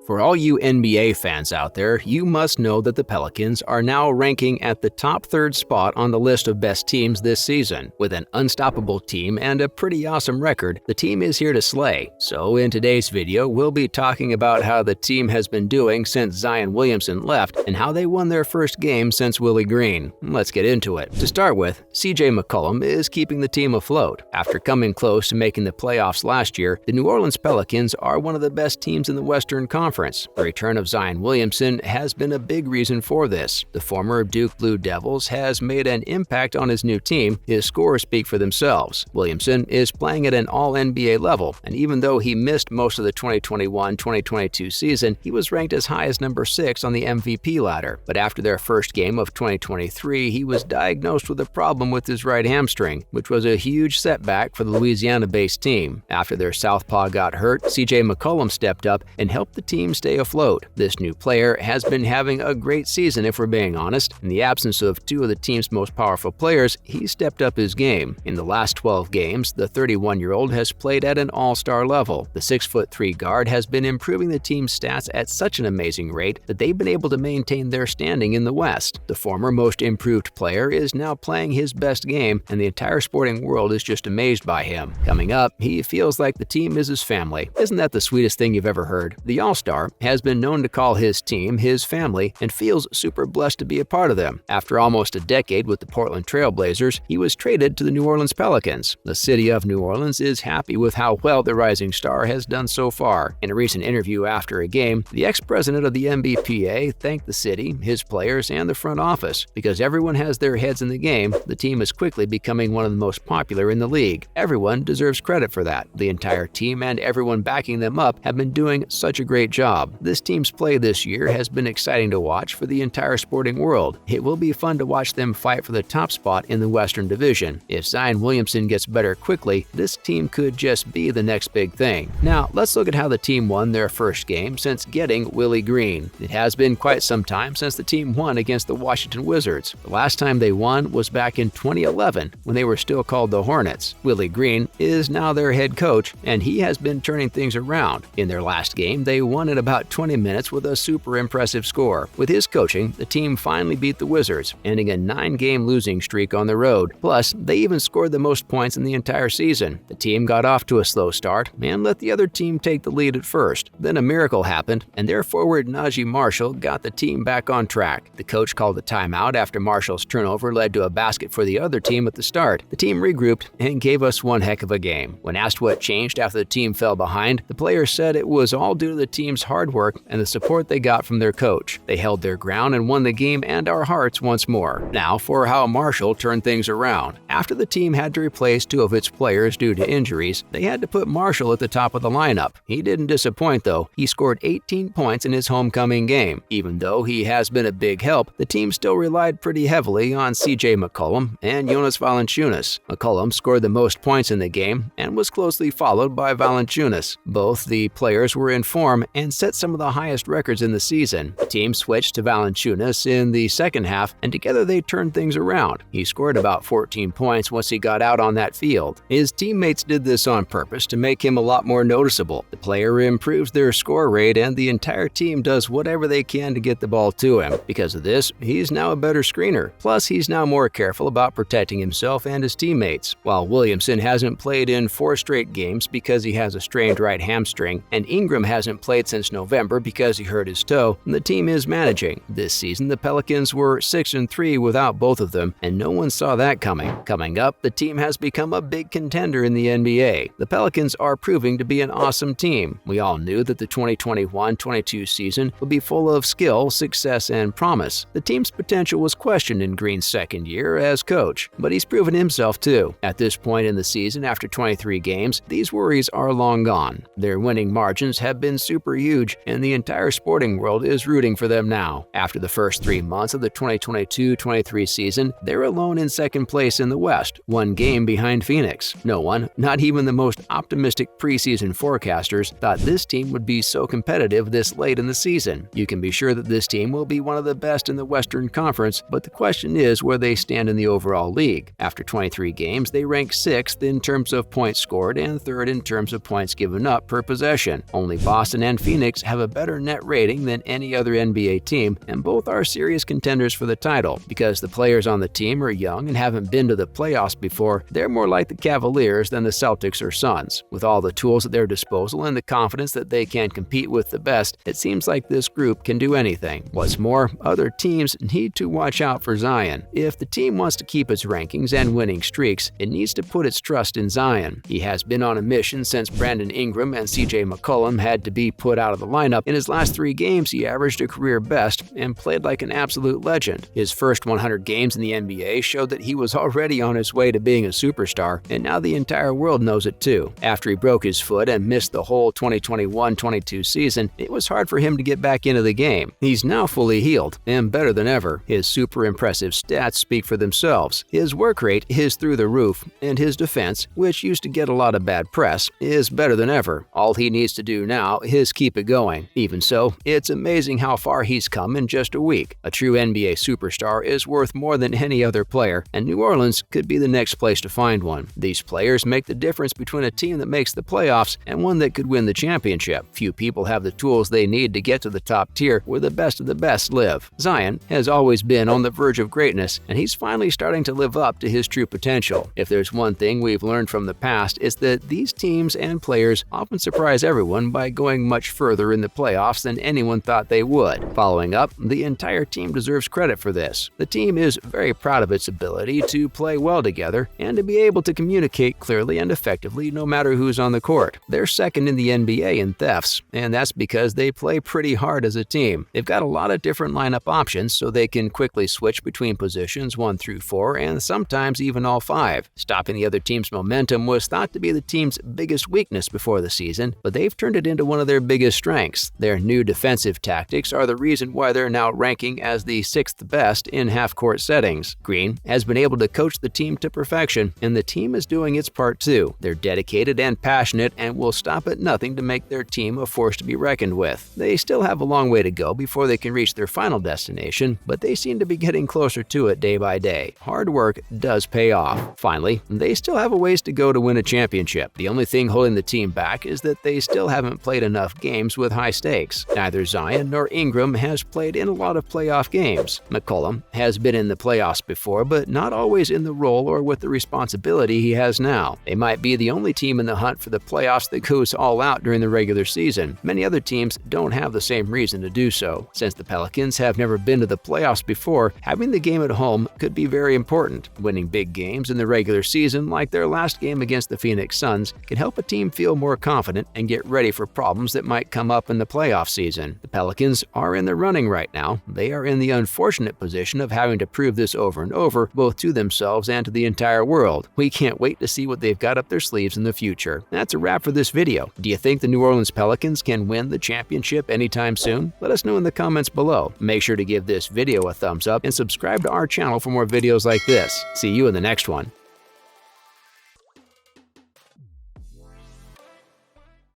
For all you NBA fans out there, you must know that the Pelicans are now ranking at the top third spot on the list of best teams this season. With an unstoppable team and a pretty awesome record, the team is here to slay. So in today's video, we'll be talking about how the team has been doing since Zion Williamson left and how they won their first game since Willie Green. Let's get into it. To start with, McCollum is keeping the team afloat. After coming close to making the playoffs last year, the New Orleans Pelicans are one of the best teams in the Western Conference. The return of Zion Williamson has been a big reason for this. The former Duke Blue Devils has made an impact on his new team. His scores speak for themselves. Williamson is playing at an all-NBA level, and even though he missed most of the 2021-2022 season, he was ranked as high as number 6 on the MVP ladder. But after their first game of 2023, he was diagnosed with a problem with his right hamstring, which was a huge setback for the Louisiana-based team. After their southpaw got hurt, McCollum stepped up and helped the team stay afloat. This new player has been having a great season if we're being honest. In the absence of two of the team's most powerful players, he stepped up his game. In the last 12 games, the 31-year-old has played at an all-star level. The 6'3" guard has been improving the team's stats at such an amazing rate that they've been able to maintain their standing in the West. The former most improved player is now playing his best game, and the entire sporting world is just amazed by him. Coming up, he feels like the team is his family. Isn't that the sweetest thing you've ever heard? The All-Star has been known to call his team his family and feels super blessed to be a part of them. After almost a decade with the Portland Trail Blazers, he was traded to the New Orleans Pelicans. The city of New Orleans is happy with how well the rising star has done so far. In a recent interview after a game, the ex-president of the NBPA thanked the city, his players, and the front office. Because everyone has their heads in the game, the team is quickly becoming one of the most popular in the league. Everyone deserves credit for that. The entire team and everyone backing them up have been doing such a great job. This team's play this year has been exciting to watch for the entire sporting world. It will be fun to watch them fight for the top spot in the Western Division. If Zion Williamson gets better quickly, this team could just be the next big thing. Now, let's look at how the team won their first game since getting Willie Green. It has been quite some time since the team won against the Washington Wizards. The last time they won was back in 2011 when they were still called the Hornets. Willie Green is now their head coach, and he has been turning things around. In their last game, they won in about 20 minutes with a super impressive score. With his coaching, the team finally beat the Wizards, ending a 9-game losing streak on the road. Plus, they even scored the most points in the entire season. The team got off to a slow start and let the other team take the lead at first. Then a miracle happened, and their forward Najee Marshall got the team back on track. The coach called a timeout after Marshall's turnover led to a basket for the other team at the start. The team regrouped and gave us one heck of a game. When asked what changed after the team fell behind, the players said it was all due to the team's hard work and the support they got from their coach. They held their ground and won the game and our hearts once more. Now for how Marshall turned things around. After the team had to replace 2 of its players due to injuries, they had to put Marshall at the top of the lineup. He didn't disappoint though. He scored 18 points in his homecoming game. Even though he has been a big help, the team still relied pretty heavily on McCollum and Jonas Valanciunas. McCollum scored the most points in the game and was closely followed by Valanciunas. Both the players were in form and set some of the highest records in the season. The team switched to Valanciunas in the second half, and together they turned things around. He scored about 14 points once he got out on that field. His teammates did this on purpose to make him a lot more noticeable. The player improves their score rate, and the entire team does whatever they can to get the ball to him. Because of this, he's now a better screener. Plus, he's now more careful about protecting himself and his teammates. While Williamson hasn't played in 4 straight games because he has a strained right hamstring, and Ingram hasn't played since November because he hurt his toe, the team is managing. This season, the Pelicans were 6-3 without both of them, and no one saw that coming. Coming up, the team has become a big contender in the NBA. The Pelicans are proving to be an awesome team. We all knew that the 2021-22 season would be full of skill, success, and promise. The team's potential was questioned in Green's second year as coach, but he's proven himself too. At this point in the season, after 23 games, these worries are long gone. Their winning margins have been super huge, and the entire sporting world is rooting for them now. After the first 3 months of the 2022-23 season, they're alone in second place in the West, 1 game behind Phoenix. No one, not even the most optimistic preseason forecasters, thought this team would be so competitive this late in the season. You can be sure that this team will be one of the best in the Western Conference, but the question is where they stand in the overall league. After 23 games, they rank 6th in terms of points scored and 3rd in terms of points given up per possession. Only Boston and Phoenix Phoenix have a better net rating than any other NBA team, and both are serious contenders for the title. Because the players on the team are young and haven't been to the playoffs before, they're more like the Cavaliers than the Celtics or Suns. With all the tools at their disposal and the confidence that they can compete with the best, it seems like this group can do anything. What's more, other teams need to watch out for Zion. If the team wants to keep its rankings and winning streaks, it needs to put its trust in Zion. He has been on a mission since Brandon Ingram and CJ McCollum had to be put out of the lineup. In his last 3 games, he averaged a career best and played like an absolute legend. His first 100 games in the NBA showed that he was already on his way to being a superstar, and now the entire world knows it too. After he broke his foot and missed the whole 2021-22 season, it was hard for him to get back into the game. He's now fully healed and better than ever. His super impressive stats speak for themselves. His work rate is through the roof, and his defense, which used to get a lot of bad press, is better than ever. All he needs to do now is keep it going. Even so, it's amazing how far he's come in just a week. A true NBA superstar is worth more than any other player, and New Orleans could be the next place to find one. These players make the difference between a team that makes the playoffs and one that could win the championship. Few people have the tools they need to get to the top tier where the best of the best live. Zion has always been on the verge of greatness, and he's finally starting to live up to his true potential. If there's one thing we've learned from the past, it's that these teams and players often surprise everyone by going much further in the playoffs than anyone thought they would. Following up, the entire team deserves credit for this. The team is very proud of its ability to play well together and to be able to communicate clearly and effectively no matter who's on the court. They're second in the NBA in thefts, and that's because they play pretty hard as a team. They've got a lot of different lineup options, so they can quickly switch between positions 1 through 4 and sometimes even all 5. Stopping the other team's momentum was thought to be the team's biggest weakness before the season, but they've turned it into one of their biggest strengths. Their new defensive tactics are the reason why they're now ranking as the 6th best in half-court settings. Green has been able to coach the team to perfection, and the team is doing its part too. They're dedicated and passionate and will stop at nothing to make their team a force to be reckoned with. They still have a long way to go before they can reach their final destination, but they seem to be getting closer to it day by day. Hard work does pay off. Finally, they still have a ways to go to win a championship. The only thing holding the team back is that they still haven't played enough games with high stakes. Neither Zion nor Ingram has played in a lot of playoff games. McCollum has been in the playoffs before, but not always in the role or with the responsibility he has now. They might be the only team in the hunt for the playoffs that goes all out during the regular season. Many other teams don't have the same reason to do so. Since the Pelicans have never been to the playoffs before, having the game at home could be very important. Winning big games in the regular season, like their last game against the Phoenix Suns, can help a team feel more confident and get ready for problems that might come up in the playoff season. The Pelicans are in the running right now. They are in the unfortunate position of having to prove this over and over, both to themselves and to the entire world. We can't wait to see what they've got up their sleeves in the future. That's a wrap for this video. Do you think the New Orleans Pelicans can win the championship anytime soon? Let us know in the comments below. Make sure to give this video a thumbs up and subscribe to our channel for more videos like this. See you in the next one.